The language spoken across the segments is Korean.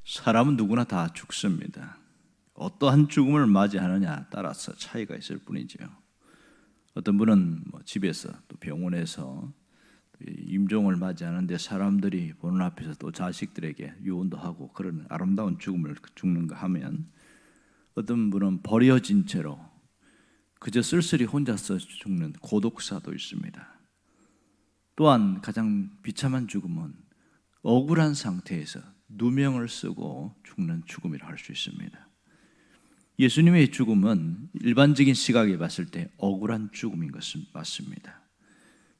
사람은 누구나 다 죽습니다. 어떠한 죽음을 맞이하느냐 따라서 차이가 있을 뿐이죠. 어떤 분은 집에서 또 병원에서 임종을 맞이하는데 사람들이 보는 앞에서 또 자식들에게 유언도 하고 그런 아름다운 죽음을 죽는가 하면, 어떤 분은 버려진 채로 그저 쓸쓸히 혼자서 죽는 고독사도 있습니다. 또한 가장 비참한 죽음은 억울한 상태에서 누명을 쓰고 죽는 죽음이라 할 수 있습니다. 예수님의 죽음은 일반적인 시각에 봤을 때 억울한 죽음인 것은 맞습니다.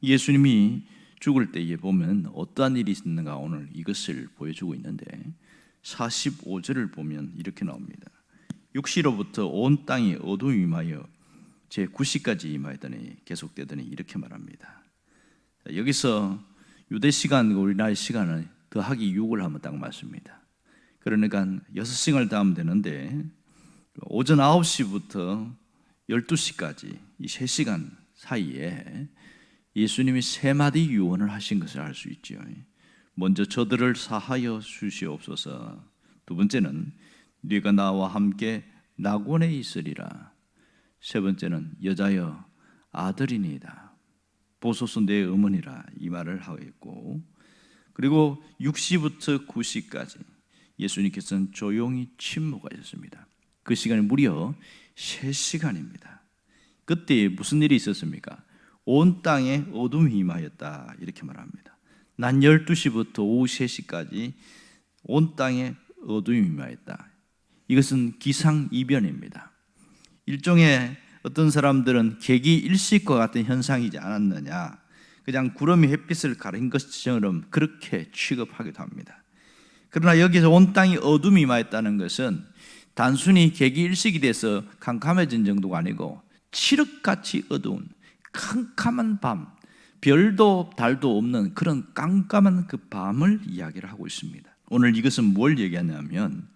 예수님이 죽을 때에 보면 어떠한 일이 있는가, 오늘 이것을 보여주고 있는데 45절을 보면 이렇게 나옵니다. 육시로부터 온 땅이 어둠이 임하여 제9시까지 임하더니 계속되더니 이렇게 말합니다. 여기서 유대 시간, 우리나라 시간을 더하기 6을 하면 딱 맞습니다. 그러니까 6시간을 더하면 되는데 오전 9시부터 12시까지 이 3시간 사이에 예수님이 3마디 유언을 하신 것을 알 수 있죠. 먼저 저들을 사하여 주시옵소서. 두 번째는 네가 나와 함께 낙원에 있으리라. 세 번째는 여자여 아들이니이다. 보소서 내 어머니라. 이 말을 하고 있고, 그리고 6시부터 9시까지 예수님께서는 조용히 침묵하셨습니다. 그 시간이 무려 3시간입니다. 그때 무슨 일이 있었습니까? 온 땅에 어둠이 임하였다 이렇게 말합니다. 낮 12시부터 오후 3시까지 온 땅에 어둠이 임하였다. 이것은 기상이변입니다. 일종의 어떤 사람들은 계기일식과 같은 현상이지 않았느냐, 그냥 구름이 햇빛을 가린 것처럼 그렇게 취급하기도 합니다. 그러나 여기서 온 땅이 어둠이 임하였다는 것은 단순히 계기일식이 돼서 캄캄해진 정도가 아니고 칠흑같이 어두운 캄캄한 밤, 별도 달도 없는 그런 깜깜한 그 밤을 이야기를 하고 있습니다. 오늘 이것은 뭘 얘기하냐면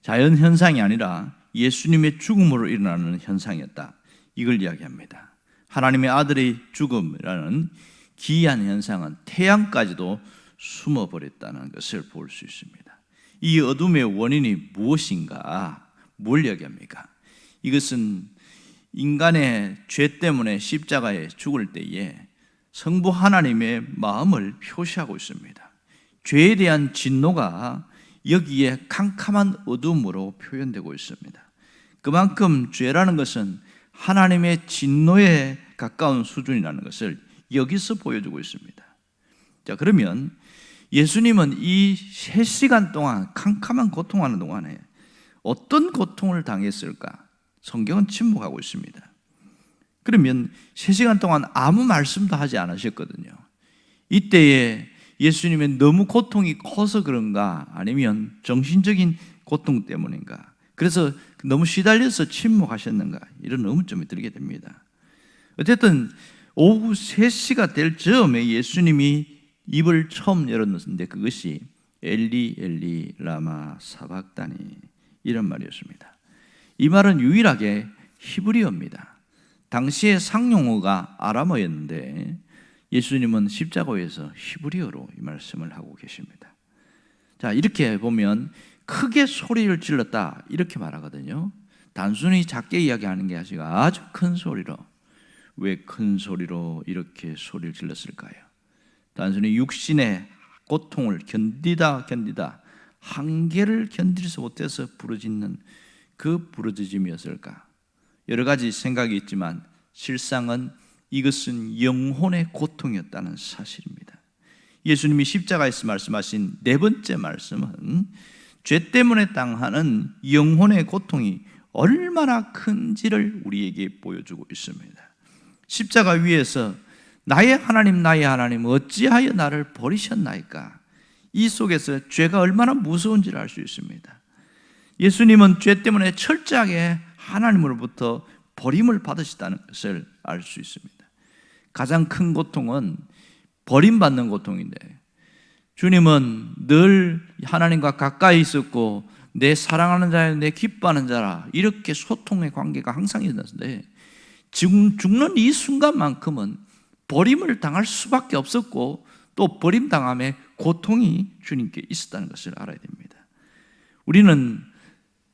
자연현상이 아니라 예수님의 죽음으로 일어나는 현상이었다, 이걸 이야기합니다. 하나님의 아들의 죽음이라는 기이한 현상은 태양까지도 숨어버렸다는 것을 볼 수 있습니다. 이 어둠의 원인이 무엇인가? 뭘 이야기합니까? 이것은 인간의 죄 때문에 십자가에 죽을 때에 성부 하나님의 마음을 표시하고 있습니다. 죄에 대한 진노가 여기에 캄캄한 어둠으로 표현되고 있습니다. 그만큼 죄라는 것은 하나님의 진노에 가까운 수준이라는 것을 여기서 보여주고 있습니다. 자, 그러면 예수님은 이 3시간 동안 캄캄한 고통하는 동안에 어떤 고통을 당했을까? 성경은 침묵하고 있습니다. 그러면 3시간 동안 아무 말씀도 하지 않으셨거든요. 이때에 예수님의 너무 고통이 커서 그런가, 아니면 정신적인 고통 때문인가, 그래서 너무 시달려서 침묵하셨는가, 이런 의문점이 들게 됩니다. 어쨌든 오후 3시가 될 즈음에 예수님이 입을 처음 열었는데 그것이 엘리 엘리 라마 사박다니 이런 말이었습니다. 이 말은 유일하게 히브리어입니다. 당시의 상용어가 아람어였는데 예수님은 십자가에서 히브리어로 이 말씀을 하고 계십니다. 자, 이렇게 보면 크게 소리를 질렀다 이렇게 말하거든요. 단순히 작게 이야기하는 게 아니라 아주 큰 소리로. 왜 큰 소리로 이렇게 소리를 질렀을까요? 단순히 육신의 고통을 견디다 한계를 견디지 못해서 부르짖는 그 부르짖음이었을까? 여러 가지 생각이 있지만 실상은 이것은 영혼의 고통이었다는 사실입니다. 예수님이 십자가에서 말씀하신 네 번째 말씀은 죄 때문에 당하는 영혼의 고통이 얼마나 큰지를 우리에게 보여주고 있습니다. 십자가 위에서 나의 하나님 어찌하여 나를 버리셨나이까? 이 속에서 죄가 얼마나 무서운지를 알 수 있습니다. 예수님은 죄 때문에 철저하게 하나님으로부터 버림을 받으셨다는 것을 알 수 있습니다. 가장 큰 고통은 버림받는 고통인데, 주님은 늘 하나님과 가까이 있었고 내 사랑하는 자야, 내 기뻐하는 자라, 이렇게 소통의 관계가 항상 있었는데 죽는 이 순간만큼은 버림을 당할 수밖에 없었고 또 버림당함의 고통이 주님께 있었다는 것을 알아야 됩니다. 우리는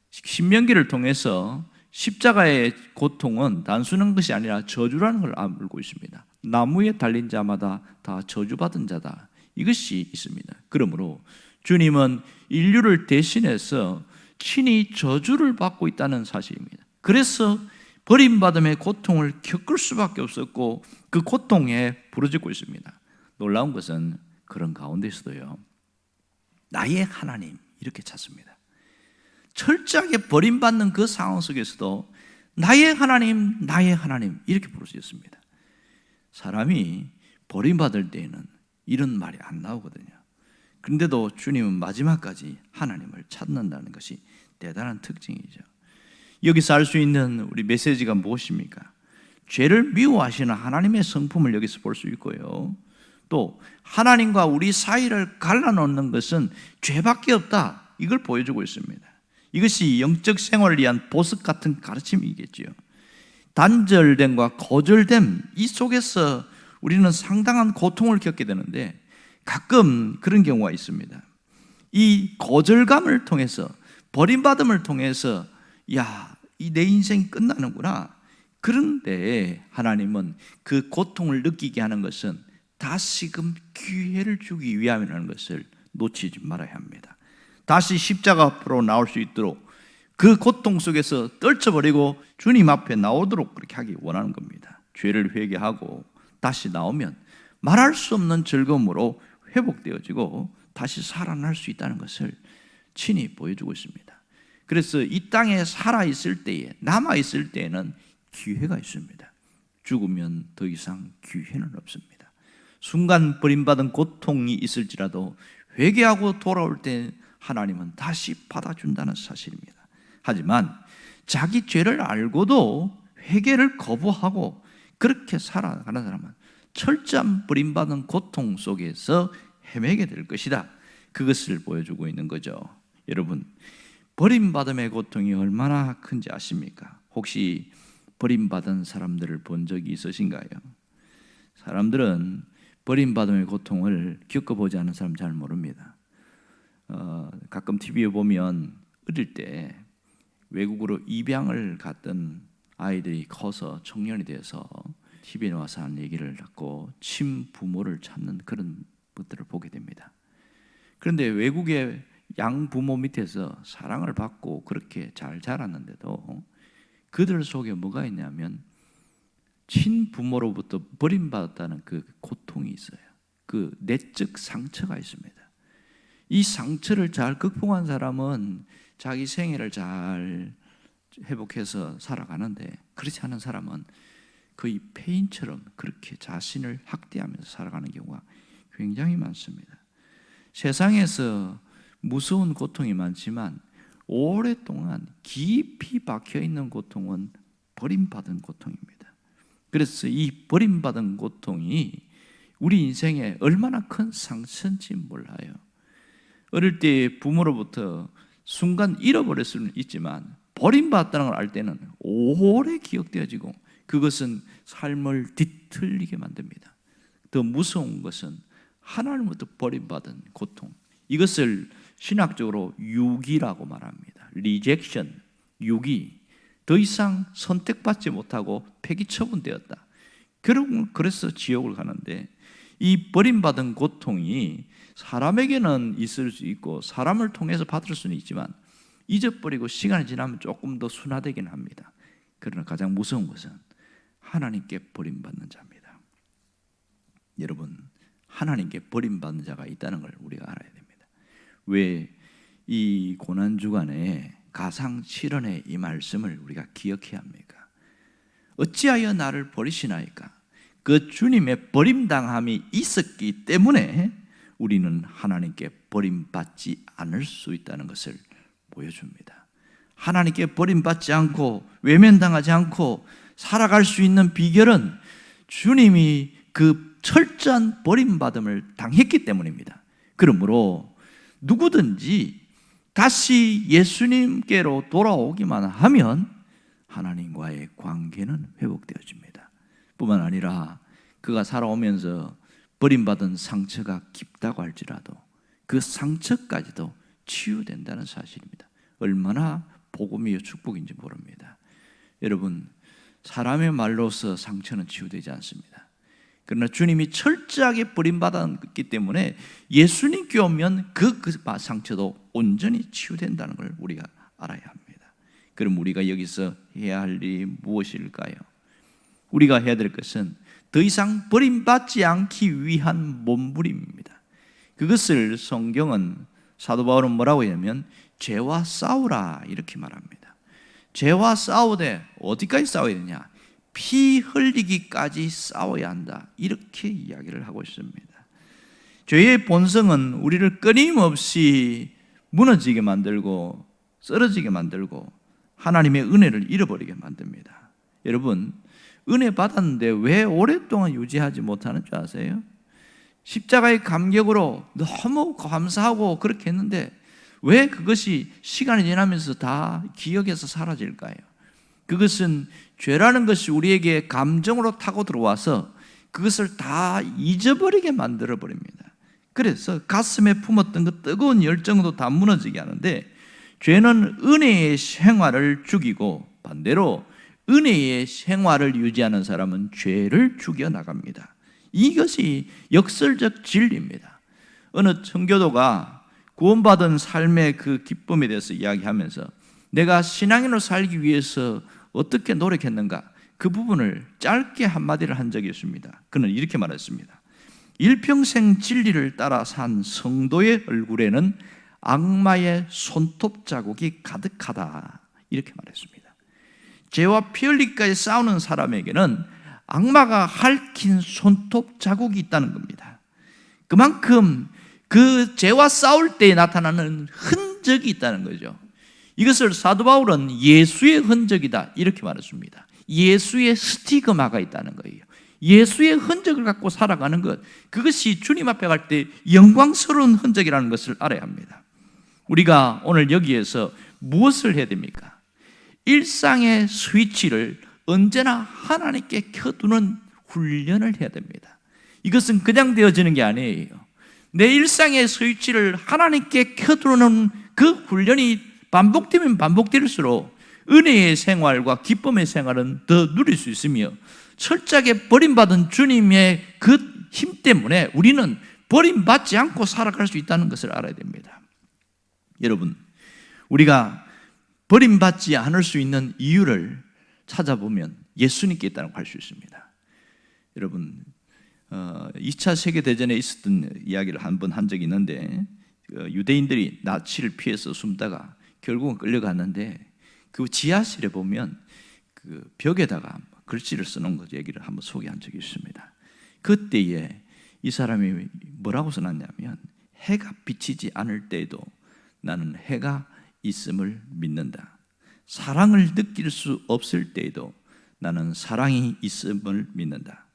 신명기를 통해서 십자가의 고통은 단순한 것이 아니라 저주라는 걸 알고 있습니다. 나무에 달린 자마다 다 저주받은 자다, 이것이 있습니다. 그러므로 주님은 인류를 대신해서 친히 저주를 받고 있다는 사실입니다. 그래서 버림받음의 고통을 겪을 수밖에 없었고 그 고통에 부르짖고 있습니다. 놀라운 것은 그런 가운데서도요, 나의 하나님 이렇게 찾습니다. 철저하게 버림받는 그 상황 속에서도 나의 하나님, 나의 하나님 이렇게 부르짖었습니다. 사람이 버림받을 때에는 이런 말이 안 나오거든요. 그런데도 주님은 마지막까지 하나님을 찾는다는 것이 대단한 특징이죠. 여기서 알 수 있는 우리 메시지가 무엇입니까? 죄를 미워하시는 하나님의 성품을 여기서 볼 수 있고요, 또 하나님과 우리 사이를 갈라놓는 것은 죄밖에 없다, 이걸 보여주고 있습니다. 이것이 영적 생활을 위한 보석 같은 가르침이겠지요. 단절됨과 거절됨, 이 속에서 우리는 상당한 고통을 겪게 되는데 가끔 그런 경우가 있습니다. 이 거절감을 통해서, 버림받음을 통해서 야, 이 내 인생이 끝나는구나. 그런데 하나님은 그 고통을 느끼게 하는 것은 다시금 기회를 주기 위함이라는 것을 놓치지 말아야 합니다. 다시 십자가 앞으로 나올 수 있도록 그 고통 속에서 떨쳐버리고 주님 앞에 나오도록 그렇게 하기 원하는 겁니다. 죄를 회개하고 다시 나오면 말할 수 없는 즐거움으로 회복되어지고 다시 살아날 수 있다는 것을 친히 보여주고 있습니다. 그래서 이 땅에 살아있을 때에, 남아있을 때에는 기회가 있습니다. 죽으면 더 이상 기회는 없습니다. 순간 버림받은 고통이 있을지라도 회개하고 돌아올 때 하나님은 다시 받아준다는 사실입니다. 하지만 자기 죄를 알고도 회개를 거부하고 그렇게 살아가는 사람은 철저한 버림받은 고통 속에서 헤매게 될 것이다, 그것을 보여주고 있는 거죠. 여러분, 버림받음의 고통이 얼마나 큰지 아십니까? 혹시 버림받은 사람들을 본 적이 있으신가요? 사람들은 버림받음의 고통을 겪어보지 않은 사람 잘 모릅니다. 가끔 TV에 보면 어릴 때 외국으로 입양을 갔던 아이들이 커서 청년이 돼서 TV에 와서 하는 얘기를 듣고 친부모를 찾는 그런 것들을 보게 됩니다. 그런데 외국의 양부모 밑에서 사랑을 받고 그렇게 잘 자랐는데도 그들 속에 뭐가 있냐면 친부모로부터 버림받았다는 그 고통이 있어요. 그 내적 상처가 있습니다. 이 상처를 잘 극복한 사람은 자기 생애를 잘 회복해서 살아가는데, 그렇지 않은 사람은 거의 폐인처럼 그렇게 자신을 학대하면서 살아가는 경우가 굉장히 많습니다. 세상에서 무서운 고통이 많지만 오랫동안 깊이 박혀있는 고통은 버림받은 고통입니다. 그래서 이 버림받은 고통이 우리 인생에 얼마나 큰 상처인지 몰라요. 어릴 때 부모로부터 순간 잃어버릴 수는 있지만 버림받았다는 걸 알 때는 오래 기억되어지고 그것은 삶을 뒤틀리게 만듭니다. 더 무서운 것은 하나님부터 버림받은 고통, 이것을 신학적으로 유기라고 말합니다. 리젝션, 유기. 더 이상 선택받지 못하고 폐기 처분되었다. 그래서 지옥을 가는데, 이 버림받은 고통이 사람에게는 있을 수 있고 사람을 통해서 받을 수는 있지만 잊어버리고 시간이 지나면 조금 더 순화되긴 합니다. 그러나 가장 무서운 것은 하나님께 버림받는 자입니다. 여러분, 하나님께 버림받는 자가 있다는 걸 우리가 알아야 됩니다. 왜 이 고난주간에 가상칠언의 이 말씀을 우리가 기억해야 합니까? 어찌하여 나를 버리시나이까? 그 주님의 버림당함이 있었기 때문에 우리는 하나님께 버림받지 않을 수 있다는 것을 보여줍니다. 하나님께 버림받지 않고 외면당하지 않고 살아갈 수 있는 비결은 주님이 그 철저한 버림받음을 당했기 때문입니다. 그러므로 누구든지 다시 예수님께로 돌아오기만 하면 하나님과의 관계는 회복되어집니다. 뿐만 아니라 그가 살아오면서 버림받은 상처가 깊다고 할지라도 그 상처까지도 치유된다는 사실입니다. 얼마나 복음이요 축복인지 모릅니다. 여러분, 사람의 말로서 상처는 치유되지 않습니다. 그러나 주님이 철저하게 버림받았기 때문에 예수님께 오면 그 상처도 온전히 치유된다는 걸 우리가 알아야 합니다. 그럼 우리가 여기서 해야 할 일이 무엇일까요? 우리가 해야 될 것은 더 이상 버림받지 않기 위한 몸부림입니다. 그것을 성경은 사도 바울은 뭐라고 하냐면 죄와 싸우라 이렇게 말합니다. 죄와 싸우되 어디까지 싸워야 되냐? 피 흘리기까지 싸워야 한다 이렇게 이야기를 하고 있습니다. 죄의 본성은 우리를 끊임없이 무너지게 만들고 쓰러지게 만들고 하나님의 은혜를 잃어버리게 만듭니다. 여러분, 은혜 받았는데 왜 오랫동안 유지하지 못하는 줄 아세요? 십자가의 감격으로 너무 감사하고 그렇게 했는데 왜 그것이 시간이 지나면서 다 기억에서 사라질까요? 그것은 죄라는 것이 우리에게 감정으로 타고 들어와서 그것을 다 잊어버리게 만들어버립니다. 그래서 가슴에 품었던 그 뜨거운 열정도 다 무너지게 하는데, 죄는 은혜의 생활을 죽이고 반대로 은혜의 생활을 유지하는 사람은 죄를 죽여나갑니다. 이것이 역설적 진리입니다. 어느 청교도가 구원받은 삶의 그 기쁨에 대해서 이야기하면서 내가 신앙인으로 살기 위해서 어떻게 노력했는가, 그 부분을 짧게 한마디를 한 적이 있습니다. 그는 이렇게 말했습니다. 일평생 진리를 따라 산 성도의 얼굴에는 악마의 손톱 자국이 가득하다 이렇게 말했습니다. 죄와 피 흘리기까지 싸우는 사람에게는 악마가 핥힌 손톱 자국이 있다는 겁니다. 그만큼 그 죄와 싸울 때 나타나는 흔적이 있다는 거죠. 이것을 사도 바울은 예수의 흔적이다 이렇게 말했습니다. 예수의 스티그마가 있다는 거예요. 예수의 흔적을 갖고 살아가는 것, 그것이 주님 앞에 갈 때 영광스러운 흔적이라는 것을 알아야 합니다. 우리가 오늘 여기에서 무엇을 해야 됩니까? 일상의 스위치를 언제나 하나님께 켜두는 훈련을 해야 됩니다. 이것은 그냥 되어지는 게 아니에요. 내 일상의 스위치를 하나님께 켜두는 그 훈련이 반복되면 반복될수록 은혜의 생활과 기쁨의 생활은 더 누릴 수 있으며, 철저하게 버림받은 주님의 그 힘 때문에 우리는 버림받지 않고 살아갈 수 있다는 것을 알아야 됩니다. 여러분, 우리가 버림받지 않을 수 있는 이유를 찾아보면 예수님께 있다고 할 수 있습니다. 여러분, 2차 세계대전에 있었던 이야기를 한 번 한 적이 있는데, 유대인들이 나치를 피해서 숨다가 결국은 끌려갔는데, 그 지하실에 보면 그 벽에다가 글씨를 써놓은 것 얘기를 한번 소개한 적이 있습니다. 그때에 이 사람이 뭐라고 써놨냐면, 해가 비치지 않을 때에도 나는 해가 있음을 믿는다. 사랑을 느낄 수 없을 때에도 나는 사랑이 있음을 믿는다.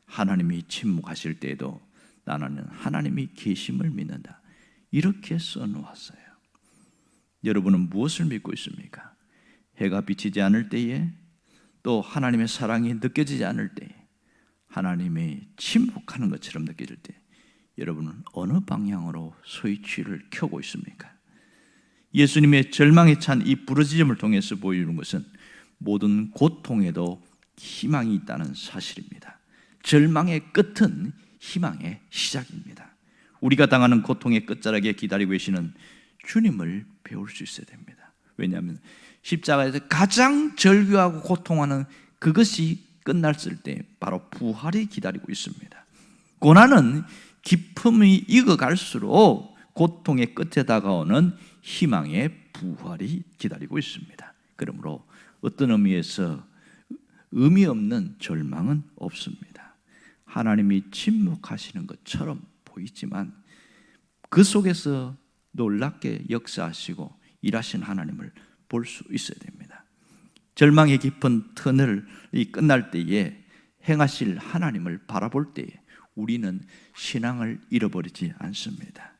하나님이 침묵하실 때에도 나는 하나님이 계심을 믿는다. 이렇게 써놓았어요. 여러분은 무엇을 믿고 있습니까? 해가 비치지 않을 때에, 또 하나님의 사랑이 느껴지지 않을 때에, 하나님이 침묵하는 것처럼 느껴질 때, 여러분은 어느 방향으로 스위치를 켜고 있습니까? 예수님의 절망에 찬 이 부르짖음을 통해서 보여주는 것은 모든 고통에도 희망이 있다는 사실입니다. 절망의 끝은 희망의 시작입니다. 우리가 당하는 고통의 끝자락에 기다리고 계시는 주님을 배울 수 있어야 됩니다. 왜냐하면 십자가에서 가장 절규하고 고통하는 그것이 끝났을 때 바로 부활이 기다리고 있습니다. 고난은 기쁨이 익어갈수록 고통의 끝에 다가오는 희망의 부활이 기다리고 있습니다. 그러므로 어떤 의미에서 의미 없는 절망은 없습니다. 하나님이 침묵하시는 것처럼 보이지만 그 속에서 놀랍게 역사하시고 일하신 하나님을 볼 수 있어야 됩니다. 절망의 깊은 터널이 끝날 때에 행하실 하나님을 바라볼 때에 우리는 신앙을 잃어버리지 않습니다.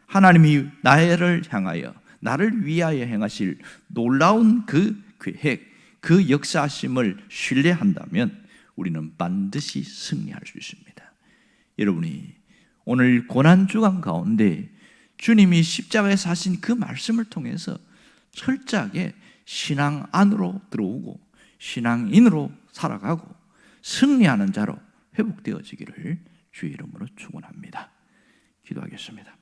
하나님이 나를 향하여, 나를 위하여 행하실 놀라운 그 계획, 그 역사하심을 신뢰한다면 우리는 반드시 승리할 수 있습니다. 여러분이 오늘 고난주간 가운데 주님이 십자가에서 하신 그 말씀을 통해서 철저하게 신앙 안으로 들어오고 신앙인으로 살아가고 승리하는 자로 회복되어지기를 주의 이름으로 축원합니다. 기도하겠습니다.